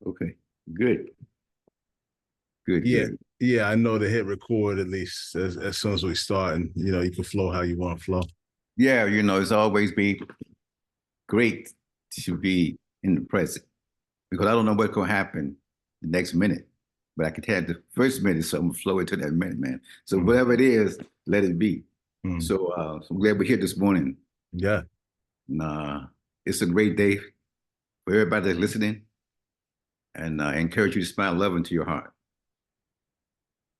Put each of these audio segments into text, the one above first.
Okay. Good. Good, Yeah, good. yeah, I know to hit record at least as soon as we start, and you can flow how you want to flow. Yeah, it's always be great to be in the present because I don't know what's gonna happen the next minute. But I can tell the first minute, so I'm gonna flow into that minute, man. So Mm, whatever it is, let it be. mm. So I'm glad we're here this morning. Yeah, And it's a great day for everybody that's listening. And I encourage you to smile love into your heart.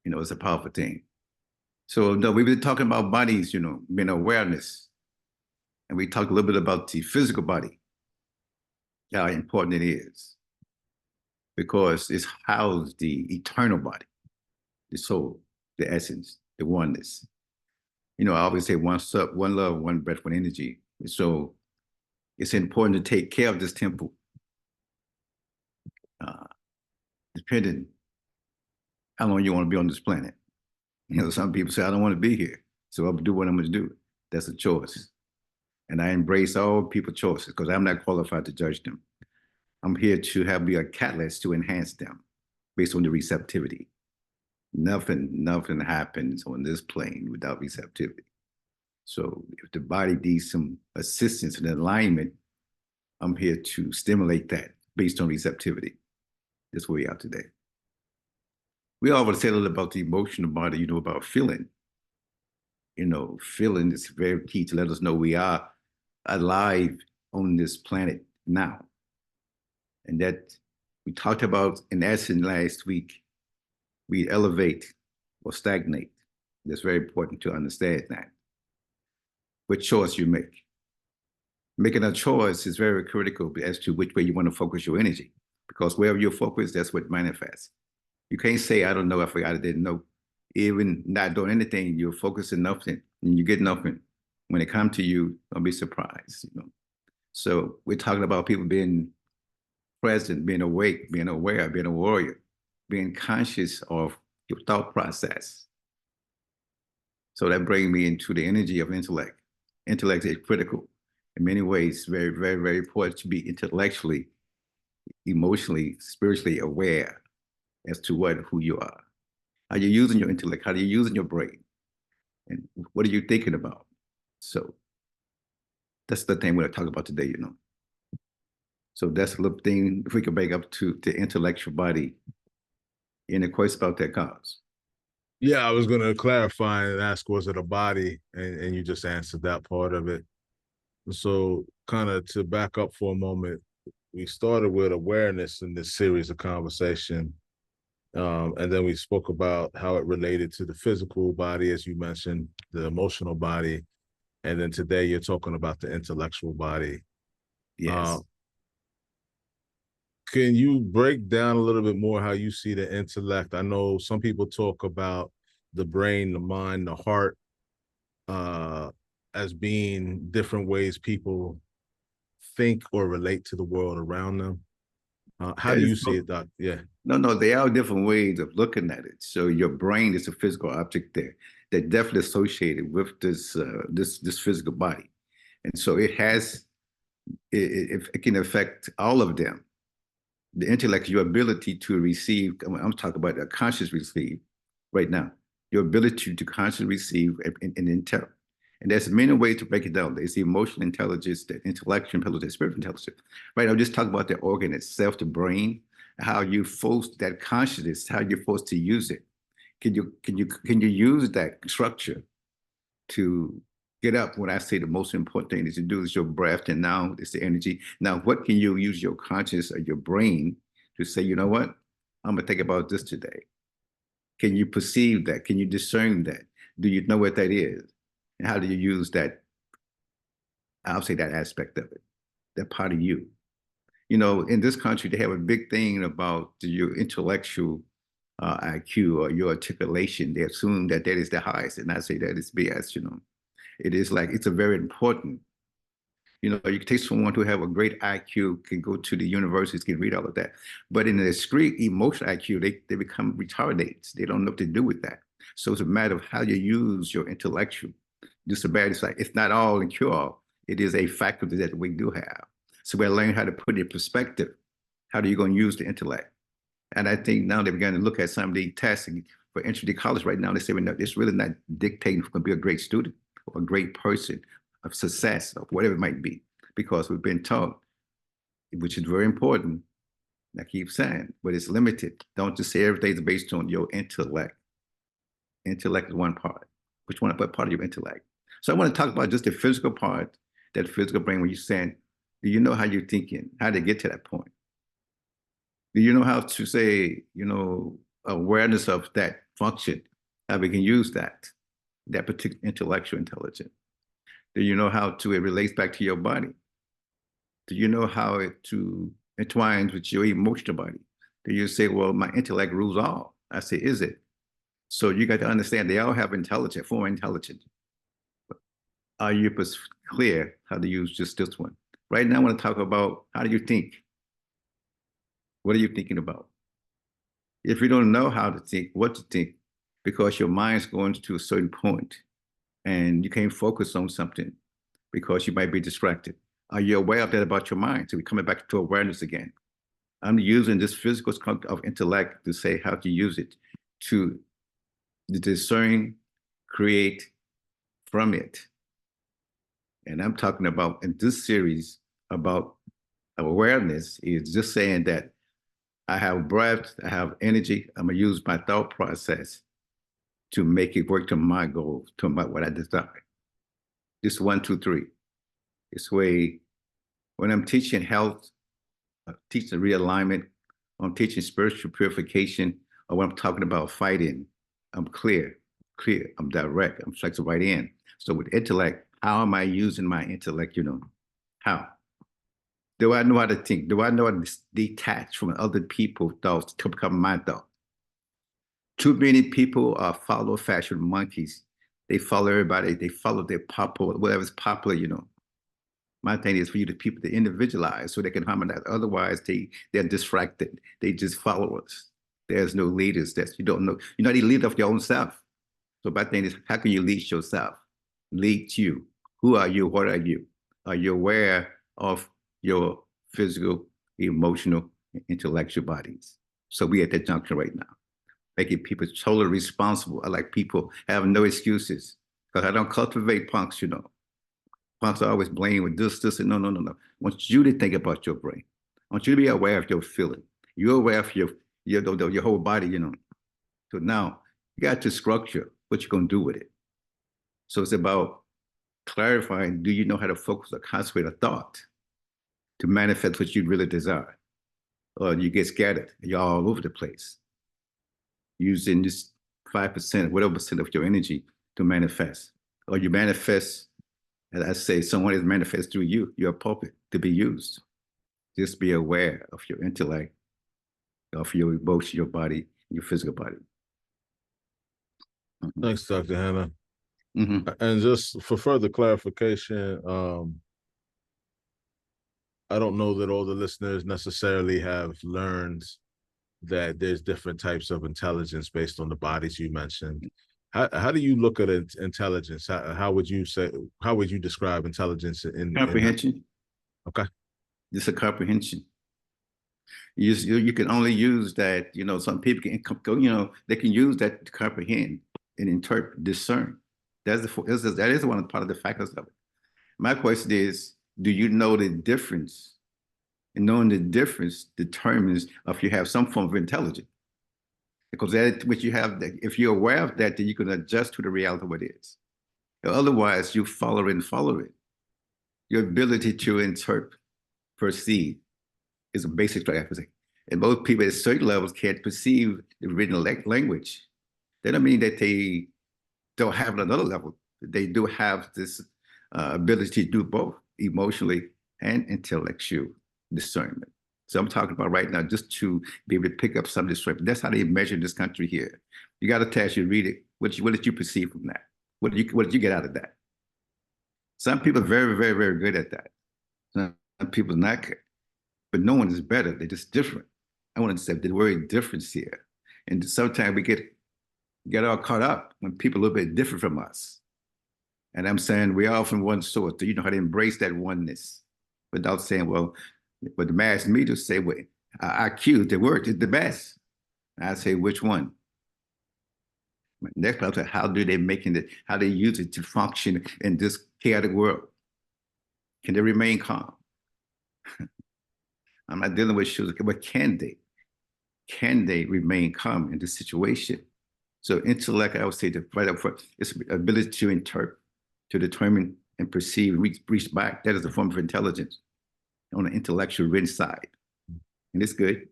It's a powerful thing. So no, we've been talking about bodies, being awareness. And we talked a little bit about the physical body, how important it is, because it's housed the eternal body, the soul, the essence, the oneness. I always say one sup, one love, one breath, one energy. So it's important to take care of this temple, uh, depending how long you want to be on this planet. Some people say, I don't want to be here. So I'll do what I'm going to do. That's a choice. And I embrace all people's choices because I'm not qualified to judge them. I'm here to be a catalyst to enhance them based on the receptivity. Nothing happens on this plane without receptivity. So if the body needs some assistance and alignment, I'm here to stimulate that based on receptivity. That's where we are today. We always say a little about the emotional body, about feeling. Feeling is very key to let us know we are alive on this planet now. And that we talked about in essence last week, we elevate or stagnate. That's very important to understand that. What choice you make. Making a choice is very critical as to which way you want to focus your energy. Because wherever you're focused, that's what manifests. You can't say, I don't know, I forgot, I didn't know. Even not doing anything, you're focusing nothing and you get nothing. When it comes to you, don't be surprised. So we're talking about people being present, being awake, being aware, being a warrior, being conscious of your thought process. So that brings me into the energy of intellect. Intellect is critical in many ways, very, very, very important to be intellectually, emotionally, spiritually aware as to who you are. How you're using your intellect, how you're using your brain, and what are you thinking about? So that's the thing we're going to talk about today. So that's a little thing, if we can break up to the intellectual body. Any questions about that, cause? yeah. I was gonna clarify and ask, was it a body, and you just answered that part of it. So, kind of to back up for a moment, we started with awareness in this series of conversation. And then we spoke about how it related to the physical body, as you mentioned, the emotional body. And then today you're talking about the intellectual body. Uh, Yes. can you break down a little bit more how you see the intellect? I know some people talk about the brain, the mind, the heart, uh, as being different ways people think or relate to the world around them. How That do is you see it, Doc? Yeah. No, no, there are different ways of looking at it. So your brain is a physical object there that definitely associated with this physical body, and so it can affect all of them. The intellect, your ability to receive. I'm talking about a conscious receive right now. Your ability to consciously receive and intel. And there's many ways to break it down. There's the emotional intelligence, the intellectual intelligence, spiritual intelligence. Right, I'm just talking about the organ itself, the brain, how you force that consciousness, how you're forced to use it. Can you use that structure to get up? When I say the most important thing is to do is your breath, and now it's the energy. Now, what can you use your conscious or your brain to say, you know what? I'm gonna think about this today. Can you perceive that? Can you discern that? Do you know what that is? And how do you use that? I'll say that aspect of it, that part of you. In this country, they have a big thing about your intellectual IQ or your articulation. They assume that that is the highest, and I say that is BS. It is like it's a very important. You can take someone who have a great IQ, can go to the universities, can read all of that. But in a discrete emotional IQ, they become retarded. They don't know what to do with that. So it's a matter of how you use your intellectual. Just a bad, it's like it's not all and cure all. It is a faculty that we do have. So we're learning how to put it in perspective, How are you going to use the intellect? And I think now they're beginning to look at some of the tests for entry to college right now. They say, well, no, it's really not dictating who's going to be a great student or a great person of success or whatever it might be, because we've been taught, which is very important. I keep saying, but it's limited. Don't just say everything's based on your intellect. Intellect is one part. Which one part of your intellect? So I want to talk about just the physical part, that physical brain when you're saying, do you know how you're thinking? How to get to that point? Do you know how to say, awareness of that function, how we can use that particular intellectual intelligence? Do you know how it relates back to your body? Do you know how it entwines with your emotional body? Do you say, well, my intellect rules all? I say, is it? So you got to understand they all have intelligence, form intelligence. Are you clear how to use just this one? Right now, I want to talk about how do you think? What are you thinking about? If you don't know how to think, what to think, because your mind's going to a certain point and you can't focus on something because you might be distracted. Are you aware of that about your mind? So we're coming back to awareness again. I'm using this physical of intellect to say how to use it to discern, create from it. And I'm talking about in this series about awareness is just saying that I have breath, I have energy. I'm gonna use my thought process to make it work to my goal, to what I desire. This 1, 2, 3. This way, when I'm teaching health, I'm teaching realignment, I'm teaching spiritual purification, or when I'm talking about fighting, I'm clear, I'm direct, I'm flexible right in. So with intellect, how am I using my intellect, How? Do I know how to think? Do I know how to detach from other people's thoughts to become my thought? Too many people are follow fashion monkeys. They follow everybody. They follow their popular, whatever's popular, My thing is for you to people to individualize so they can harmonize. Otherwise, they're distracted. They just followers. There's no leaders. You don't know. You're not a leader of your own self. So my thing is, how can you lead yourself? Lead you. Who are you? What are you? Are you aware of your physical, emotional, intellectual bodies? So we at that junction right now, making people totally responsible. I like people have no excuses because I don't cultivate punks, Punks are always blamed with this, and no. I want you to think about your brain. I want you to be aware of your feeling. You're aware of your whole body, So now you got to structure what you're going to do with it. So it's about clarifying, do you know how to focus or concentrate a thought to manifest what you really desire? Or you get scattered, you're all over the place, using just 5%, whatever percent of your energy to manifest. Or you manifest, as I say, someone is manifest through you, you're a puppet to be used. Just be aware of your intellect, of your emotion, your body, your physical body. Thanks, Dr. Hanna. Mm-hmm. And just for further clarification, I don't know that all the listeners necessarily have learned that there's different types of intelligence based on the bodies you mentioned. How do you look at intelligence? How would you describe intelligence in comprehension? Okay. Just a comprehension. You can only use that, some people can, they can use that to comprehend and interpret, discern. That is one part of the factors of it. My question is, do you know the difference? And knowing the difference determines if you have some form of intelligence. Because that which you have, if you're aware of that, then you can adjust to the reality of what it is. Otherwise, you follow it. Your ability to interpret, perceive, is a basic strategy. And most people at certain levels can't perceive the written language. That doesn't mean that they don't have another level. They do have this ability to do both emotionally and intellectual discernment. So I'm talking about right now just to be able to pick up some of this. That's how they measure this country here. You got a test, you read it. What did you perceive from that? What did you get out of that? Some people are very, very, very good at that. Some people are not good. But no one is better. They're just different. I want to say the word difference here. And sometimes we get all caught up when people are a little bit different from us. And I'm saying we're all from one source. So you know how to embrace that oneness without saying, well, but the mass media say, well, IQ, the word is the best. I say, which one? Next question, how do they making it, how they use it to function in this chaotic world? Can they remain calm? I'm not dealing with shoes, but can they? Can they remain calm in this situation? So intellect, I would say, the right up front, is ability to interpret, to determine and perceive, reach back. That is a form of intelligence on the intellectual written side. And it's good.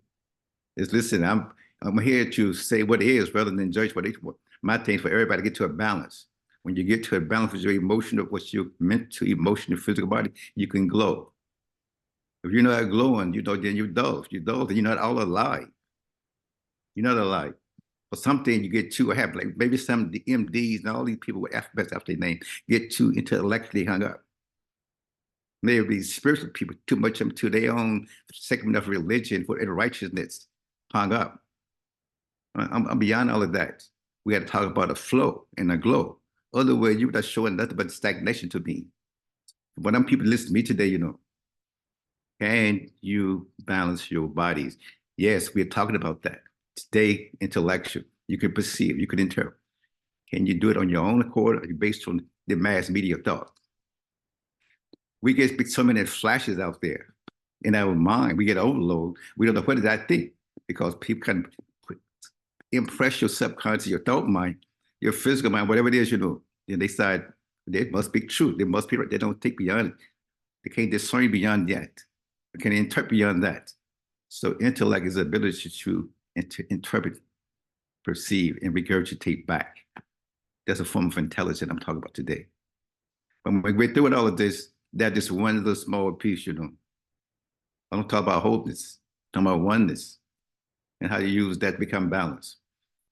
It's listen, I'm here to say what it is rather than judge what it is. My thing is for everybody to get to a balance. When you get to a balance with your emotional, what you're meant to emotional, physical body, you can glow. If you're not glowing, you know, then you're dull. You're dull, then you're not all alive. You're not alive. Or something you get too, I have like maybe some of the MDs and all these people with alphabets after their name get too intellectually hung up. Maybe spiritual people too much into their own segment of religion for righteousness hung up. I'm beyond all of that. We got to talk about a flow and a glow. Otherwise, you're not showing nothing but stagnation to me. When them people listen to me today, you know, can you balance your bodies? Yes, we're talking about that. Stay intellectual. You can perceive, you can interpret. Can you do it on your own accord or based on the mass media thought? We get so many flashes out there in our mind. We get overload. We don't know what did I think because people can impress your subconscious, your thought mind, your physical mind, whatever it is, you know. Then they decide they must be true. They must be right. They don't think beyond it. They can't discern beyond that. They can't interpret beyond that. So intellect is the ability to interpret, perceive, and regurgitate back. That's a form of intelligence I'm talking about today. But when we're through with all of this, that's just one little small piece, you know. I don't talk about wholeness, I'm talking about oneness and how you use that to become balanced.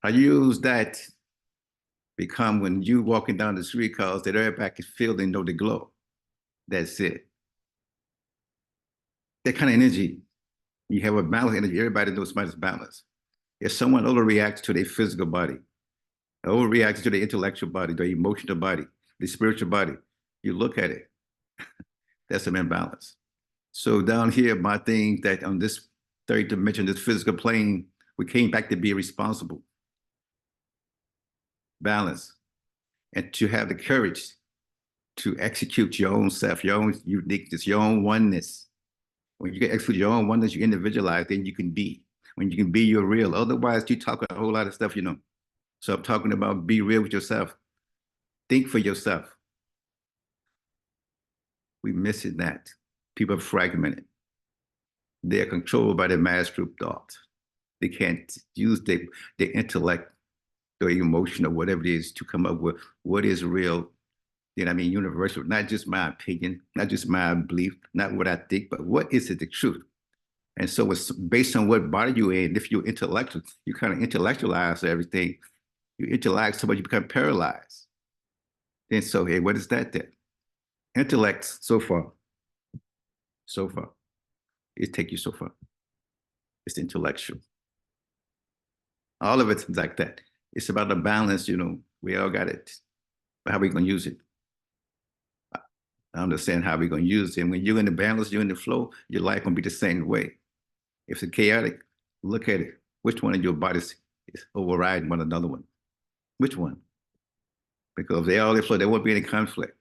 How you use that become when you walking down the street cars that everybody can feel they know the glow. That's it. That kind of energy, you have a balanced energy, everybody knows somebody's balanced. If someone overreacts to their physical body, overreacts to their intellectual body, their emotional body, the spiritual body, you look at it, that's an imbalance. So down here, my thing that on this third dimension, this physical plane, we came back to be responsible, balance, and to have the courage to execute your own self, your own uniqueness, your own oneness. When you can execute your own oneness, you individualize, then you can be. When you can be your real. Otherwise, you talk a whole lot of stuff, you know. So I'm talking about be real with yourself. Think for yourself. We're missing that. People are fragmented. They're controlled by the mass group thought. They can't use their intellect, their emotion, or whatever it is to come up with what is real, you know what I mean, universal, not just my opinion, not just my belief, not what I think, but what is it the truth? And so it's based on what body you're in. If you're intellectual, you kind of intellectualize everything. You intellect so much you become paralyzed. And so, hey, what is that then? Intellect so far, it take you so far. It's intellectual. All of it's like that. It's about the balance, you know. We all got it. But how are we going to use it? I understand how we're going to use it. And when you're in the balance, you're in the flow, your life going to be the same way. If it's chaotic, look at it. Which one of your bodies is overriding one another one? Which one? Because if they all in flow, there won't be any conflict.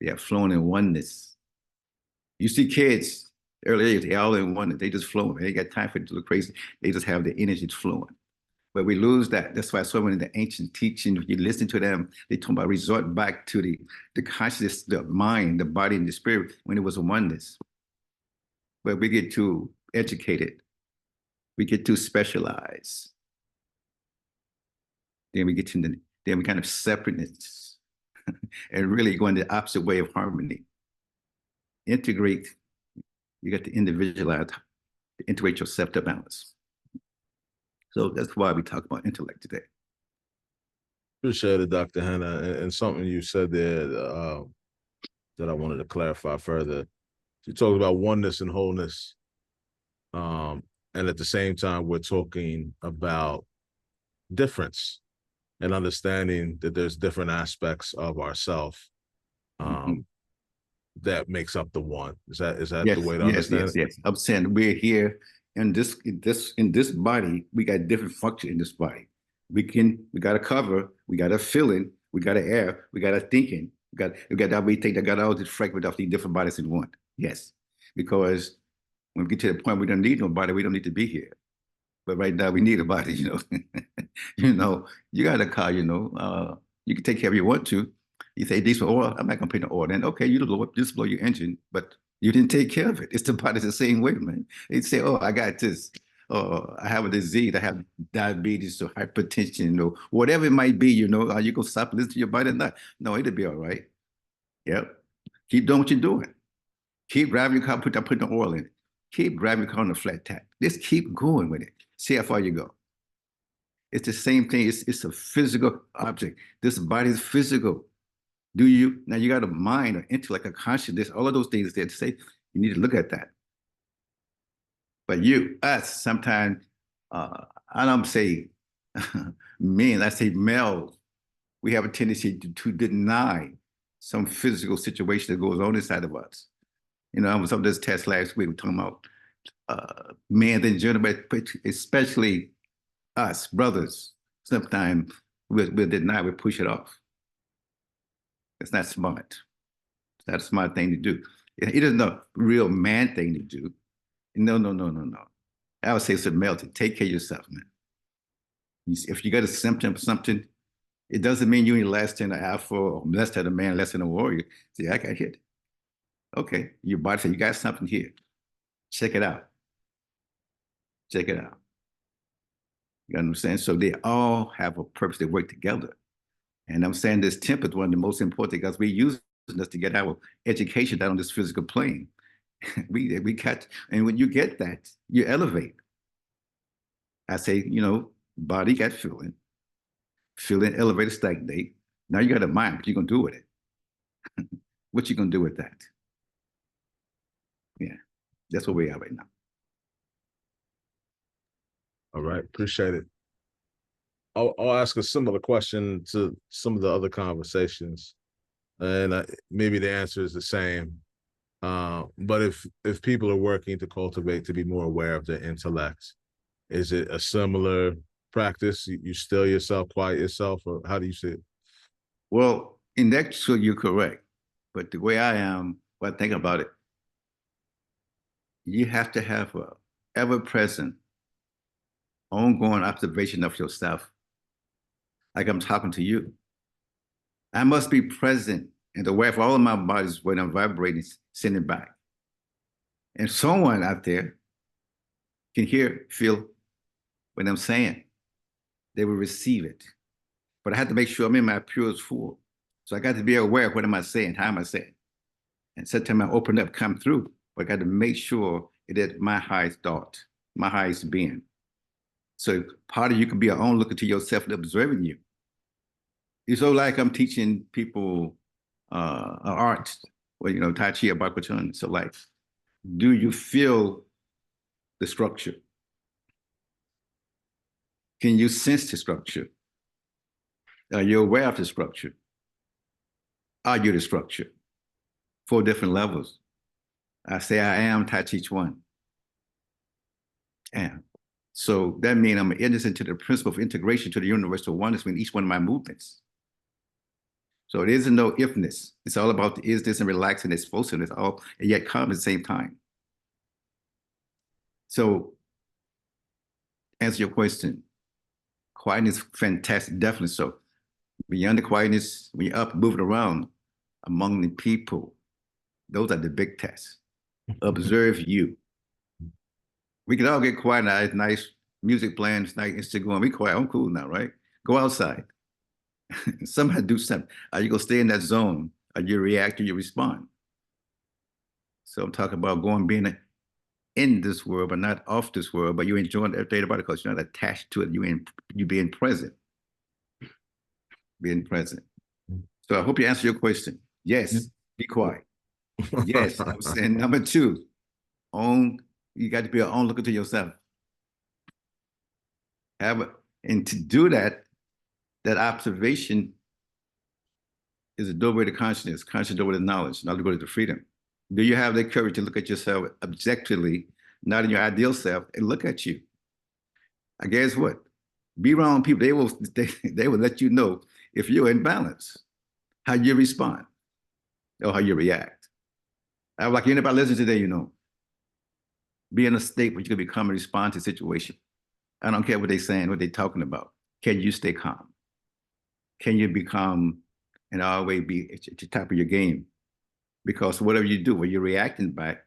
They are flowing in oneness. You see kids early age, they all in oneness. They just flowing. They ain't got time for it to look crazy. They just have the energy flowing. But we lose that. That's why so many of the ancient teachings, if you listen to them, they talk about resort back to the consciousness, the mind, the body, and the spirit when it was a oneness. But we get too educated. We get too specialized. Then we get to then we kind of separateness and really going the opposite way of harmony. Integrate, you got to individualize, to integrate yourself to balance. So that's why we talk about intellect today. Appreciate it, Dr. Hanna. And something you said there that I wanted to clarify further. You talked about oneness and wholeness. And at the same time, we're talking about difference and understanding that there's different aspects of ourself. that makes up the one. Is that the Yes, way to yes, understand yes, it? yes. I'm saying we're here in this body, we got different function in this body. We got a cover, we got a feeling, we got an air, we got a thinking, we got that we think that got all this fragment of these different bodies in one. Yes. Because when we get to the point we don't need nobody, we don't need to be here. But right now we need a body, you got a car, you can take care of you want to. You say diesel oil, I'm not gonna pay no oil. Then okay, just blow your engine, but you didn't take care of it. It's the body the same way, man. They say, oh, I got this. Oh, I have a disease, I have diabetes or hypertension or whatever it might be, are you gonna stop listening to your body or not? No, it'll be all right. Yep. Keep doing what you're doing. Keep driving your car, put the oil in it. Keep driving your car on a flat tap. Just keep going with it. See how far you go. It's the same thing. It's a physical object. This body is physical. Now you got a mind, an intellect, a consciousness, all of those things that say you need to look at that. But us, sometimes, I don't say men, I say males, we have a tendency to deny some physical situation that goes on inside of us. I was on this test last week, we were talking about men in general, but especially us, brothers, sometimes we'll deny, we push it off. It's not smart. It's not a smart thing to do. It isn't a real man thing to do. No, no, no, no, no. I would say it's a male to take care of yourself, man. If you got a symptom of something, it doesn't mean you ain't less than an alpha or less than a man, less than a warrior. See, I got hit. Okay, your body said, you got something here. Check it out. Check it out. You understand? So they all have a purpose. They work together. And I'm saying this temple is one of the most important because we use this to get our education down on this physical plane. we got, and when you get that, you elevate. I say, body got feeling, elevated, stagnate. Now you got a mind. What you gonna do with it? What you gonna do with that? Yeah, that's where we are right now. All right, appreciate it. I'll ask a similar question to some of the other conversations, and maybe the answer is the same. But if people are working to cultivate to be more aware of their intellect, is it a similar practice? You still yourself, quiet yourself, or how do you see it? Well, in that, so you're correct. But the way I am, when I think about it, you have to have a ever-present, ongoing observation of yourself. Like I'm talking to you. I must be present and aware of all of my bodies when I'm vibrating, sending back. And someone out there can hear, feel what I'm saying. They will receive it. But I have to make sure I'm in my purest form. So I got to be aware of what am I saying, how am I saying. And sometimes I open up, come through, but I got to make sure it is my highest thought, my highest being. So part of you can be your own looking to yourself and observing you. It's so like I'm teaching people art, well, Tai Chi or Bakuchan. So like, do you feel the structure? Can you sense the structure? Are you aware of the structure? Are you the structure? 4 different levels. I say I am Tai Chi Chuan. Am. So that means I'm innocent to the principle of integration to the universal oneness in each one of my movements. So it isn't no ifness. It's all about the is this and relaxing, explosiveness, all and yet calm at the same time. So answer your question. Quietness, fantastic, definitely so. Beyond the quietness, when you're up, moving around among the people, those are the big tests. Observe you. We can all get quiet now. It's nice music playing, it's nice Instagram. We quiet. I'm cool now, right? Go outside. Somebody do something. Are you gonna stay in that zone? Are you react or you respond? So I'm talking about being in this world, but not off this world. But you're enjoying every day about it because you're not attached to it. You being present, being present. So I hope you answer your question. Yes, be quiet. Yes, I'm saying number 2, you got to be your own looker to yourself. And to do that observation is a doorway to consciousness, conscious doorway to knowledge, not doorway to freedom. Do you have the courage to look at yourself objectively, not in your ideal self, and look at you? I guess what? Be around people, they will let you know if you're in balance, how you respond or how you react. I would like anybody listening today, be in a state where you can become and respond to a situation. I don't care what they're saying, what they're talking about. Can you stay calm? Can you become and always be at the top of your game? Because whatever you do, when you're reacting back,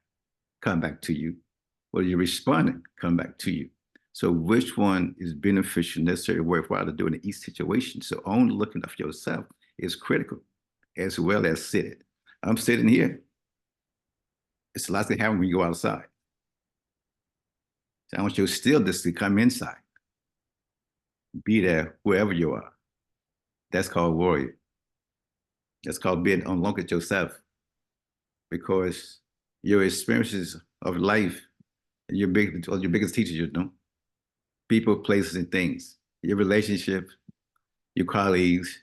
come back to you. When you're responding, come back to you. So which one is beneficial, necessary, worthwhile to do in each situation? So only looking at yourself is critical, as well as sitting. I'm sitting here. It's a lot that happens when you go outside. So I want your stillness to come inside. Be there wherever you are. That's called warrior. That's called being on look at yourself. Because your experiences of life, your biggest teachers, people, places, and things. Your relationship, your colleagues,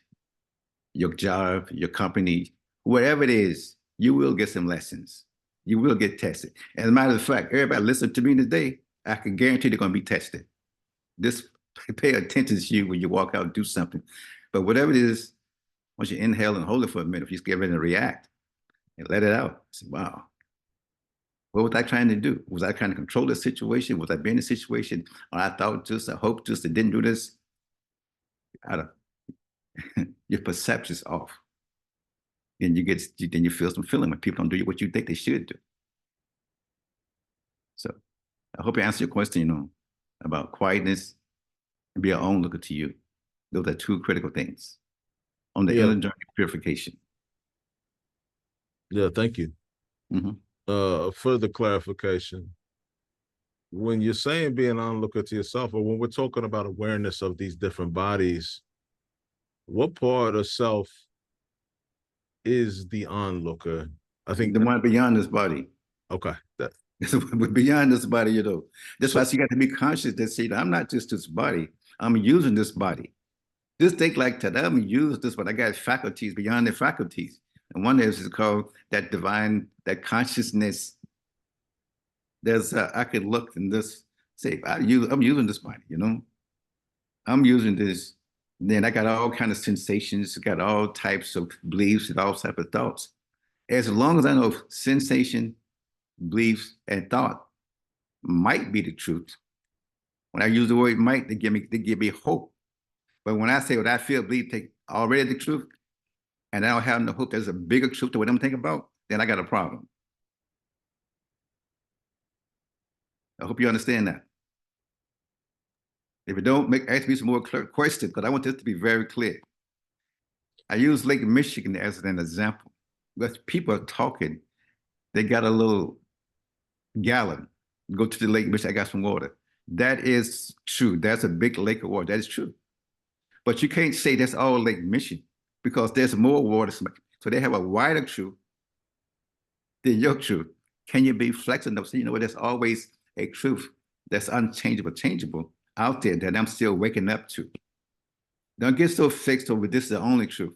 your job, your company, whatever it is, you will get some lessons. You will get tested. As a matter of fact, everybody listen to me today, I can guarantee they're going to be tested. Just pay attention to you when you walk out and do something. But whatever it is, once you inhale and hold it for a minute, if you just get ready to react and let it out, say, wow, what was I trying to do? Was I trying to control the situation? Was I being in a situation? Or I thought just, I hoped just, I didn't do this? Your perception's off. Then you feel some feeling when people don't do what you think they should do. So I hope I answered your question, about quietness and be your own looker to you. Those are two critical things on the inner journey of purification. Yeah, thank you. Further clarification. When you're saying being onlooker to yourself, or when we're talking about awareness of these different bodies, what part of self is the onlooker? I think the one beyond this body. Okay. Beyond this body, That's why you got to be conscious that, see, I'm not just this body. I'm using this body. Just think like that. I'm using this, but I got faculties beyond the faculties. And one is called that divine, that consciousness. I could look and just say, I'm using this body, I'm using this. Then I got all kind of sensations, got all types of beliefs and all types of thoughts. As long as I know sensation, beliefs, and thought might be the truth. When I use the word might, they give me hope. But when I say what I feel, believe, take already the truth, and I don't have no hope there's a bigger truth to what I'm thinking about, then I got a problem. I hope you understand that. If you don't, ask me some more questions, because I want this to be very clear. I use Lake Michigan as an example. Because people are talking, they got a little gallon, go to the Lake Michigan, I got some water. That is true. That's a big lake of water. That is true. But you can't say that's all Lake Michigan, because there's more water. So they have a wider truth than your truth. Can you be flexible? So there's always a truth that's unchangeable, changeable out there that I'm still waking up to. Don't get so fixed over this is the only truth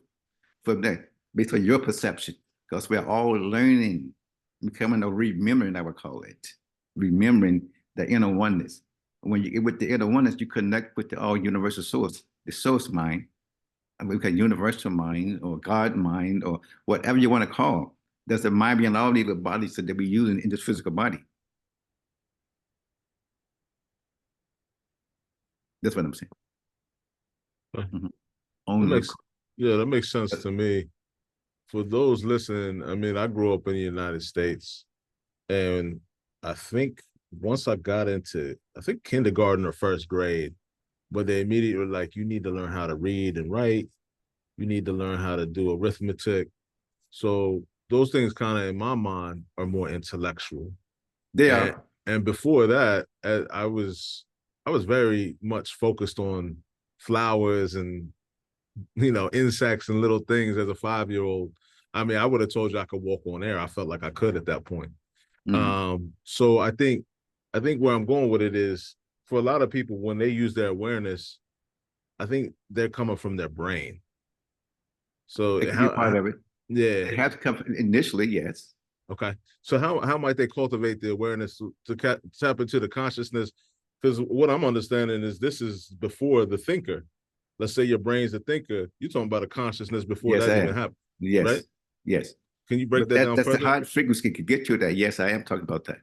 from that, based on your perception, because we're all learning, becoming a remembering, I would call it, remembering the inner oneness. When you get with the inner oneness, you connect with the all universal source, the source mind. And we call universal mind or God mind or whatever you want to call. There's a mind beyond all these bodies that we use in this physical body. That's what I'm saying. That makes sense to me. For those listening, I mean, I grew up in the United States, and I think once I got into, kindergarten or first grade, but they immediately were like, you need to learn how to read and write. You need to learn how to do arithmetic. So those things kind of in my mind are more intellectual. They are. And before that, I was very much focused on flowers and, insects and little things as a 5-year-old. I mean, I would have told you I could walk on air. I felt like I could at that point. So I think where I'm going with it is, for a lot of people, when they use their awareness, I think they're coming from their brain. So It can be part of it. yeah, It has to come initially, yes. okay. So how might they cultivate the awareness to tap into the consciousness? Because what I'm understanding is this is before the thinker. Let's say your brain's a thinker. You're talking about a consciousness before Yes, that I even am. happened, right? Yes, yes. Can you break But that down that's the further? high frequency could get you that. Yes, I am talking about that.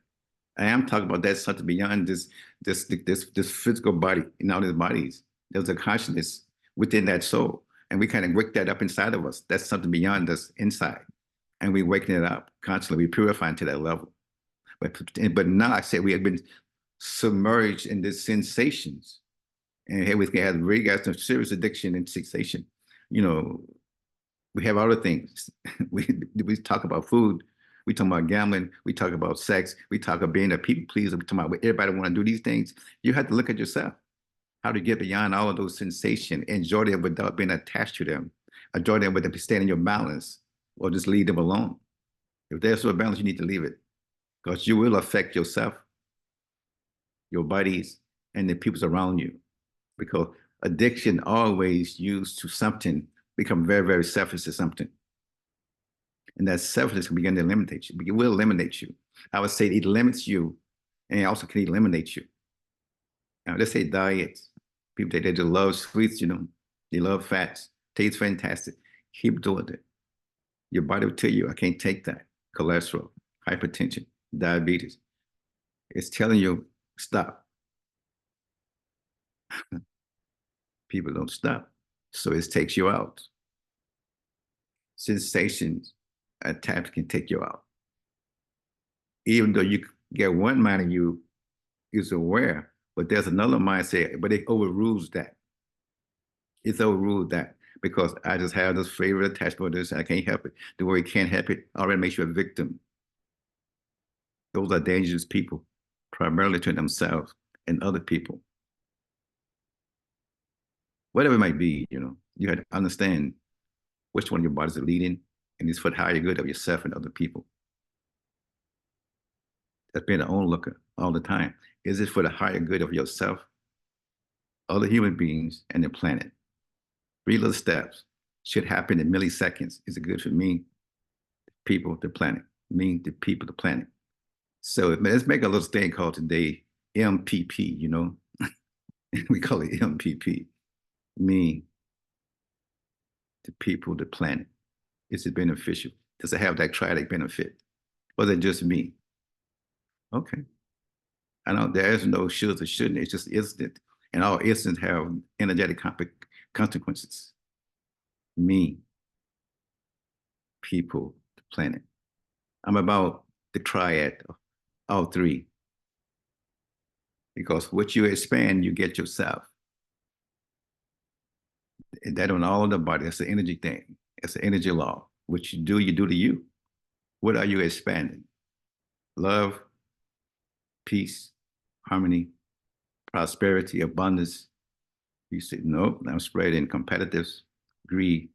I am talking about that something beyond this physical body, this bodies. There's a consciousness within that soul. And we kind of wake that up inside of us. That's something beyond us inside. And we waking it up constantly. We purifying to that level. But now I say we have been submerged in these sensations. And here we have really got some serious addiction and fixation. You know, we have other things. we talk about food, we talk about gambling, we talk about sex, we talk about being a people pleaser, we talk about everybody want to do these things. You have to look at yourself, how to get beyond all of those sensations, enjoy them without being attached to them, enjoy them with them staying in your balance, or just leave them alone. If there's no balance, you need to leave it because you will affect yourself, your buddies, and the people around you. Because addiction always used to something become very, very selfish to something. And that selfishness can begin to eliminate you. It will eliminate you. I would say it limits you and it also can eliminate you. Now, let's say diets. People they just love sweets, they love fats. Tastes fantastic. Keep doing it. Your body will tell you, I can't take that. Cholesterol, hypertension, diabetes. It's telling you, stop. People don't stop. So it takes you out. Sensations at times can take you out. Even though you get one mind of you is aware, but there's another mindset, but it overrules that. It's overruled that because I just have this favorite attachment to this, and I can't help it. The way you can't help it already makes you a victim. Those are dangerous people, primarily to themselves and other people. Whatever it might be, you have to understand which one of your bodies are leading, and it's for the higher good of yourself and other people. That's being an onlooker all the time. Is it for the higher good of yourself, other human beings, and the planet? 3 little steps should happen in milliseconds. Is it good for me, the people, the planet? Me, the people, the planet. So let's make a little thing called today MPP, we call it MPP. Me, the people, the planet. Is it beneficial? Does it have that triadic benefit? Or is it just me? Okay. I know there is no shoulds or shouldn't. It's just instant. And all instants have energetic consequences. Me, people, the planet. I'm about the triad, all 3. Because what you expand, you get yourself. And that on all of the body, that's the energy thing. It's the energy law. What you do to you. What are you expanding? Love, peace, harmony, prosperity, abundance. You say, nope, I'm spreading competitive, greed,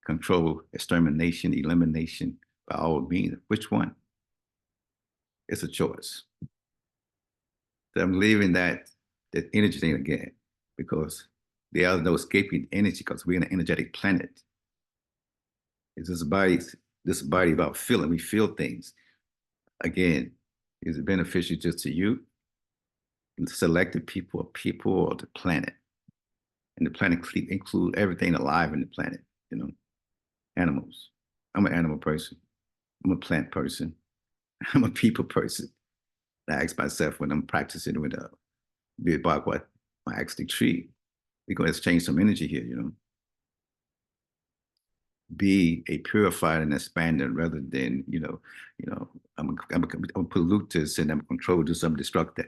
control, extermination, elimination by all means. Which one? It's a choice. So I'm leaving that energy thing again because there is no escaping energy because we're in an energetic planet. It's this body about feeling. We feel things. Again, is it beneficial just to you, selected people, or the planet? And the planet include everything alive in the planet, animals. I'm an animal person. I'm a plant person. I'm a people person. I ask myself when I'm practicing with be about what I ask the tree. We're going to exchange some energy here, Be a purifier and expander rather than, I'm a polluter and I'm a control, do something destructive.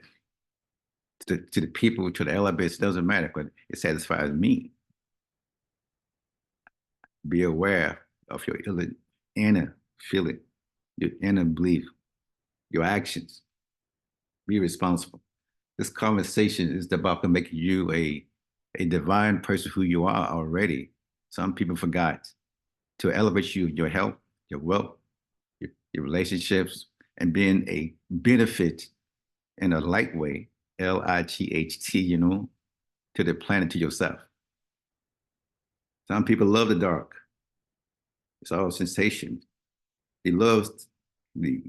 To the people, to the elements, doesn't matter, but it satisfies me. Be aware of your inner feeling, your inner belief, your actions. Be responsible. This conversation is about to make you a divine person who you are already. Some people forgot to elevate you, your health, your wealth, your relationships, and being a benefit in a light way, LIGHT, to the planet, to yourself. Some people love the dark. It's all sensation. He loves the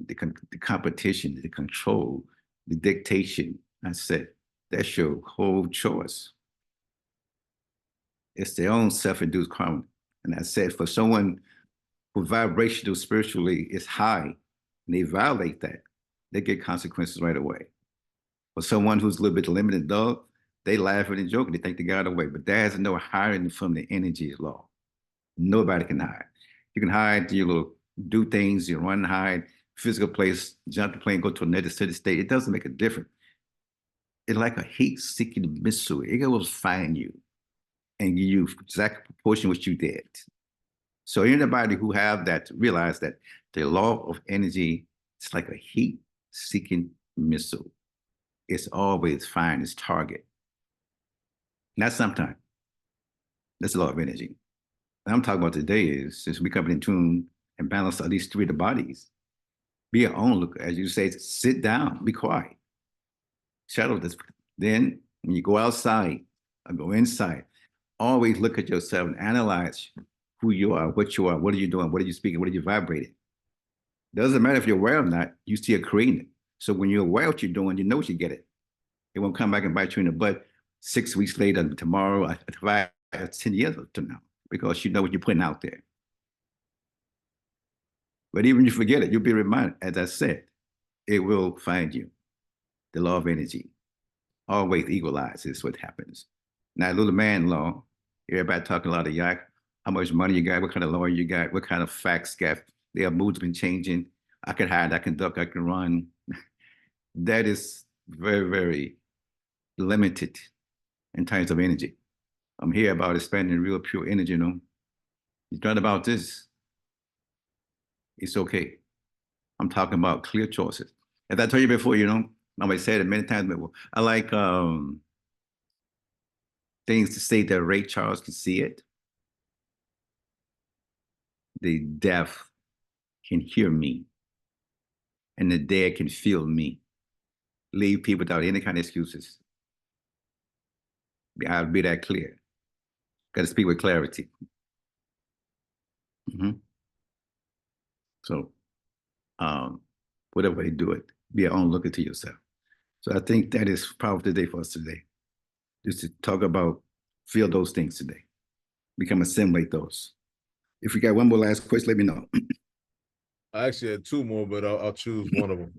competition, the control, the dictation. I said, that's your whole choice. It's their own self-induced karma. And I said, for someone who vibrational spiritually is high, and they violate that, they get consequences right away. For someone who's a little bit limited, dull, they laugh and joke, they think they got away. But there is no hiding from the energy law. Nobody can hide. You can hide, you will do things, you run, hide, physical place, jump the plane, go to another city state. It doesn't make a difference. It's like a heat-seeking missile. It will find you and give you exact proportion what you did. So anybody who have that realize that the law of energy is like a heat-seeking missile. It's always find its target. Not sometimes. That's the law of energy. What I'm talking about today is since we come in tune and balance at least three of the bodies, be your own look, as you say, sit down, be quiet. Shadow this. Then when you go outside or go inside, always look at yourself and analyze who you are, what are you doing, what are you speaking, what are you vibrating. Doesn't matter if you're aware or not, you still creating it. So when you're aware of what you're doing, you know what you get it. It won't come back and bite you in the butt 6 weeks later, tomorrow, 5, 10 years from now, because you know what you're putting out there. But even if you forget it, you'll be reminded, as I said, it will find you. The law of energy always equalizes what happens. Now, little man law, everybody talking a lot of yak, how much money you got, what kind of lawyer you got, what kind of facts got, their moods been changing. I can hide, I can duck, I can run. That is very, very limited in terms of energy. I'm here about expanding real pure energy, you know. It's not about this. It's okay. I'm talking about clear choices. As I told you before, you know, I said it many times before. I like things to say that Ray Charles can see it. The deaf can hear me, and the dead can feel me. Leave people without any kind of excuses. I'll be that clear. Got to speak with clarity. So, whatever way you do it, be your own looker to yourself. So I think that is powerful today for us today, just to talk about, feel those things today, become assimilate those. If you got one more last question, let me know. I actually had two more, but I'll choose one of them.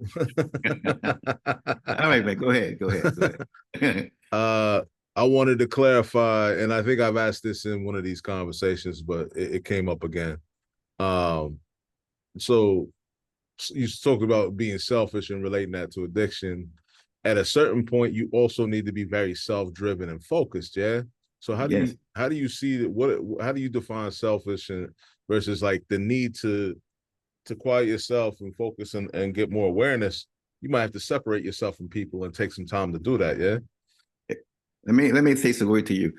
All right, man, go ahead. I wanted to clarify, and I think I've asked this in one of these conversations, but it came up again. So you talked about being selfish and relating that to addiction. At a certain point, you also need to be very self-driven and focused. Yeah. So how do you see that? How do you define selfish and versus like the need to quiet yourself and focus and get more awareness? You might have to separate yourself from people and take some time to do that. Yeah. Let me say some word to you.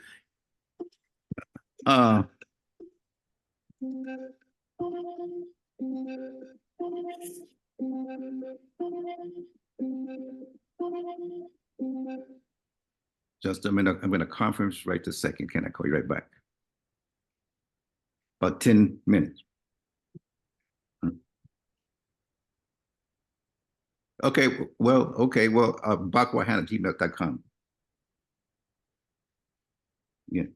Just I'm in a conference right this second. Can I call you right back? About 10 minutes. Okay, well, bakwahan@gmail.com. Yeah.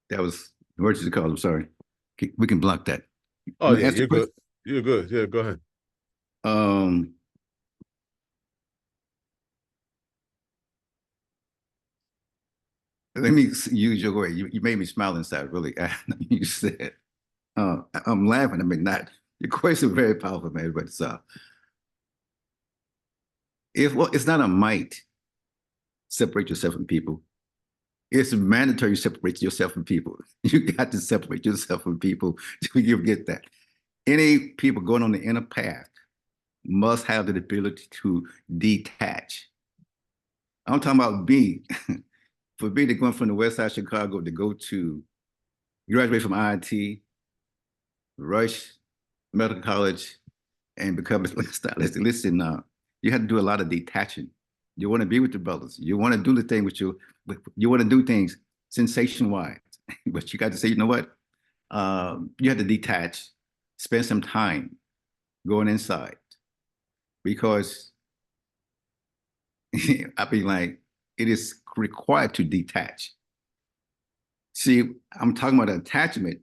That was emergency call. I'm sorry. We can block that. Oh yeah, you're good. You're good. Yeah, go ahead. Let me use your word. You made me smile inside, really. You said, I'm laughing. I mean, not, your question is very powerful, man, but it's not a might separate yourself from people. It's mandatory you separate yourself from people. You got to separate yourself from people till you get that. Any people going on the inner path must have the ability to detach. I'm talking about me. For me to go from the West Side of Chicago to go to graduate from IIT, Rush Medical College, and become a stylist. Listen, you had to do a lot of detaching. You want to be with the brothers. You want to do the thing with you want to do things sensation wise, but you got to say, you know what? You have to detach, spend some time going inside because I be like, it is required to detach. See, I'm talking about attachment.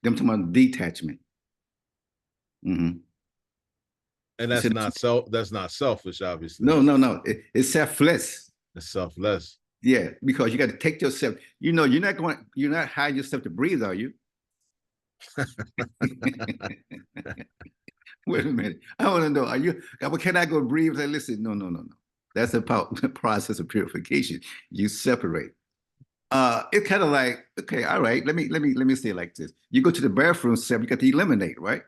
I'm talking about detachment. Mm-hmm. And that's not selfish, obviously. No. It's selfless. It's selfless. Yeah, because you got to take yourself. You know, you're not hiding yourself to breathe, are you? Wait a minute. I want to know, are you, well, can I go breathe? Say, listen, no. That's a process of purification. You separate. It's kind of like, okay, all right, let me say it like this. You go to the bathroom step, you got to eliminate, right?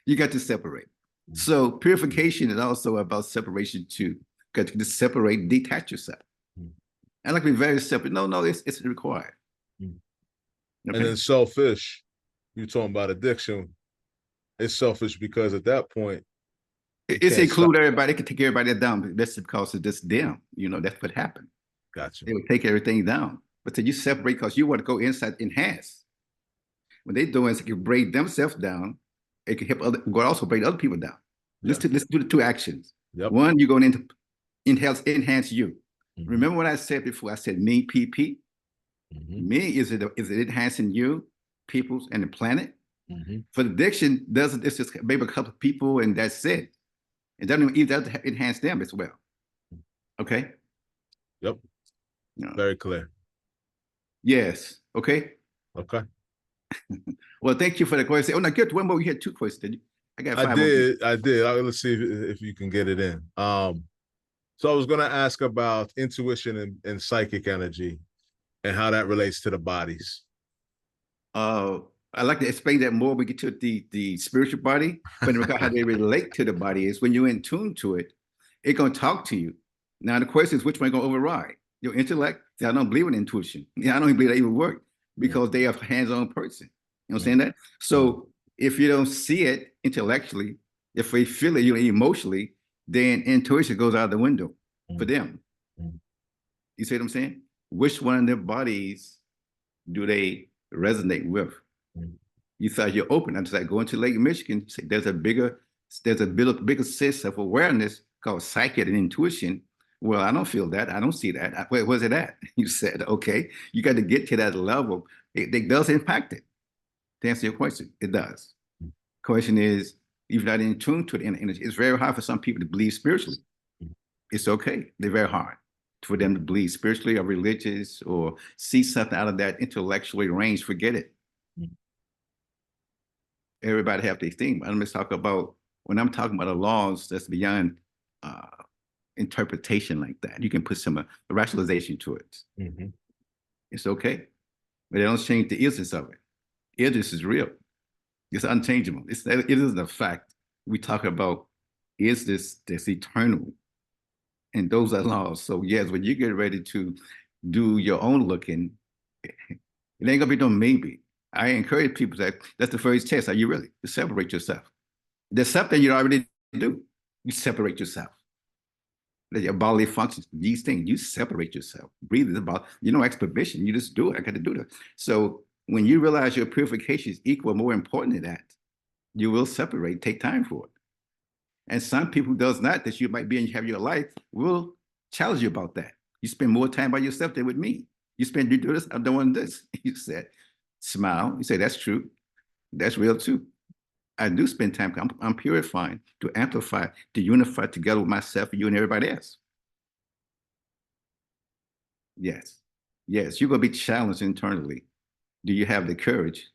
You got to separate. So purification is also about separation too. Got to separate, detach yourself. And like be very separate. No, it's required. Okay. Okay? And then selfish, you talking about addiction. It's selfish because at that point, it's include everybody. They can take everybody down. But that's because it's just them. You know, that's what happened. Gotcha. They would take everything down. But then you separate because you want to go inside, enhance. What they do is they can break themselves down. It can help other, also break other people down. Let's do the two actions. Yep. One, you're going into enhance you. Mm-hmm. Remember what I said before? I said me, PP. Mm-hmm. Me is it enhancing you, peoples, and the planet. Mm-hmm. For the addiction, it's just maybe a couple of people and that's it. It doesn't even enhance them as well. Okay. Yep. No. Very clear. Yes. Okay. Okay. Well, thank you for the question. Oh, no, get one more. You had two questions, did you? I got five. I did. Let's see if you can get it in. So I was going to ask about intuition and psychic energy and how that relates to the bodies. I'd like to explain that more. We get to the spiritual body, but how they relate to the body is when you're in tune to it, it's going to talk to you. Now, the question is which one going to override? Your intellect? See, I don't believe in intuition. Yeah, I don't even believe that even work because they are a hands-on person. You know what I'm saying that? So if you don't see it intellectually, if they feel it, emotionally, then intuition goes out the window for them. You see what I'm saying? Which one of their bodies do they resonate with? You thought you're open. I'm just like going to Lake Michigan. There's a bigger sense of awareness called psychic and intuition. Well, I don't feel that. I don't see that. Where's it at? You said, okay, you got to get to that level. It does impact it. To answer your question, it does. Question is, if you're not in tune to the energy, it's very hard for some people to believe spiritually. It's okay. They're very hard for them to believe spiritually or religious or see something out of that intellectually range. Forget it. Everybody have their thing. I'm just talking about, when I'm talking about the laws that's beyond interpretation like that, you can put some rationalization to it. Mm-hmm. It's okay. But it don't change the essence of it. This is real. It's unchangeable. It isn't a fact. We talk about is this eternal, and those are laws. So yes, when you get ready to do your own looking, it ain't gonna be no maybe. I encourage people that's the first test. Are you really to separate yourself? There's something you already do. You separate yourself. Your bodily functions, these things, you separate yourself. Breathe is about, exhibition. You just do it. I got to do that. So when you realize your purification is equal, more important than that, you will separate, take time for it. And some people who does not, that you might be and have your life, will challenge you about that. You spend more time by yourself than with me. You do this, I'm doing this. You said, smile. You say, that's true. That's real too. I do spend time, I'm purifying to amplify, to unify together with myself, you and everybody else. Yes. Yes, you're going to be challenged internally. Do you have the courage?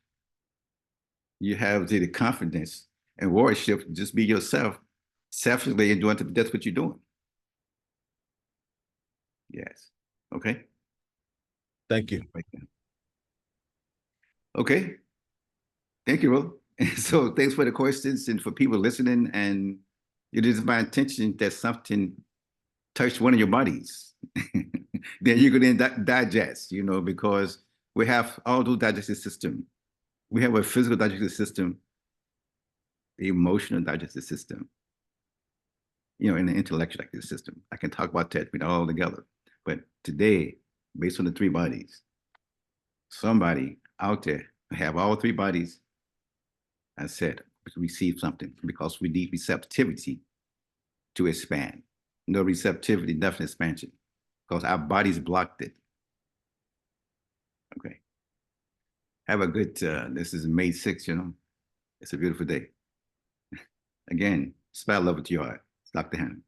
You have the confidence and warriorship, just be yourself, selfishly and doing that's what you're doing. Yes. Okay. Thank you. Okay. Thank you, Will. So thanks for the questions and for people listening. And it is my intention that something touched one of your bodies. Then you can then digest, because we have all those digestive system. We have a physical digestive system, the emotional digestive system, in the intellectual system. I can talk about that with all together. But today, based on the three bodies, somebody out there have all three bodies, I said, receive something because we need receptivity to expand. No receptivity, nothing expansion, because our bodies blocked it. Okay. Have a good, this is May 6th, It's a beautiful day. Again, spell love with your heart. It's Dr. Hannon.